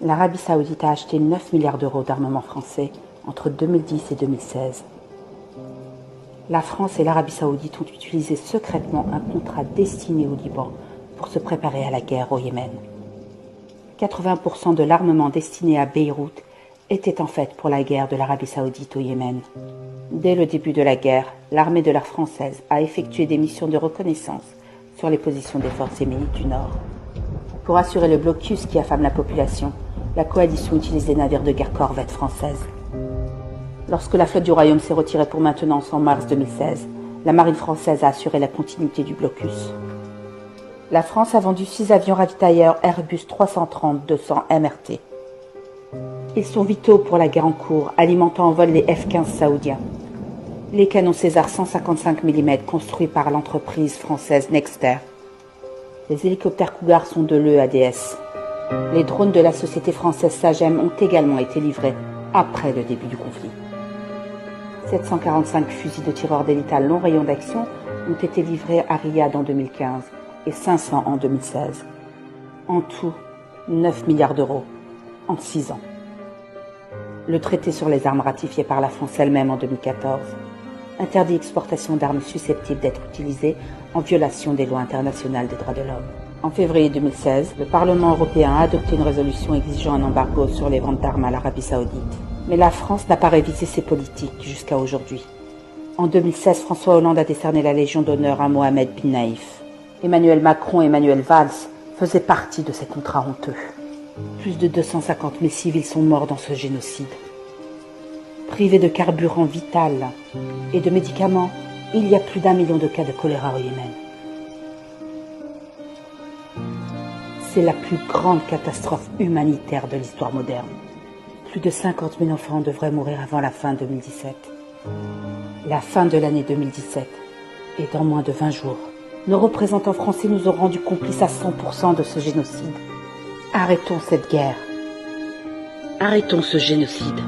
l'Arabie Saoudite a acheté 9 milliards d'euros d'armement français entre 2010 et 2016. La France et l'Arabie Saoudite ont utilisé secrètement un contrat destiné au Liban pour se préparer à la guerre au Yémen. 80% de l'armement destiné à Beyrouth était en fait pour la guerre de l'Arabie Saoudite au Yémen. Dès le début de la guerre, l'armée de l'air française a effectué des missions de reconnaissance sur les positions des forces yéménites du Nord. Pour assurer le blocus qui affame la population, la coalition utilise des navires de guerre corvettes françaises. Lorsque la flotte du Royaume s'est retirée pour maintenance en mars 2016, la marine française a assuré la continuité du blocus. La France a vendu 6 avions ravitailleurs Airbus 330-200 MRT. Ils sont vitaux pour la guerre en cours, alimentant en vol les F-15 saoudiens. Les canons César 155 mm construits par l'entreprise française Nexter. Les hélicoptères Cougar sont de l'EADS. Les drones de la société française Sagem ont également été livrés après le début du conflit. 745 fusils de tireurs d'élite à long rayon d'action ont été livrés à Riyad en 2015 et 500 en 2016. En tout, 9 milliards d'euros en 6 ans. Le traité sur les armes ratifié par la France elle-même en 2014 interdit l'exportation d'armes susceptibles d'être utilisées en violation des lois internationales des droits de l'homme. En février 2016, le Parlement européen a adopté une résolution exigeant un embargo sur les ventes d'armes à l'Arabie Saoudite. Mais la France n'a pas révisé ses politiques jusqu'à aujourd'hui. En 2016, François Hollande a décerné la Légion d'honneur à Mohamed bin Naïf. Emmanuel Macron et Manuel Valls faisaient partie de ces contrats honteux. Plus de 250 000 civils sont morts dans ce génocide. Privés de carburant vital et de médicaments, il y a plus d'1 million de cas de choléra au Yémen. C'est la plus grande catastrophe humanitaire de l'histoire moderne. Plus de 50 000 enfants devraient mourir avant la fin 2017. La fin de l'année 2017 est dans moins de 20 jours. Nos représentants français nous ont rendus complices à 100% de ce génocide. Arrêtons cette guerre. Arrêtons ce génocide.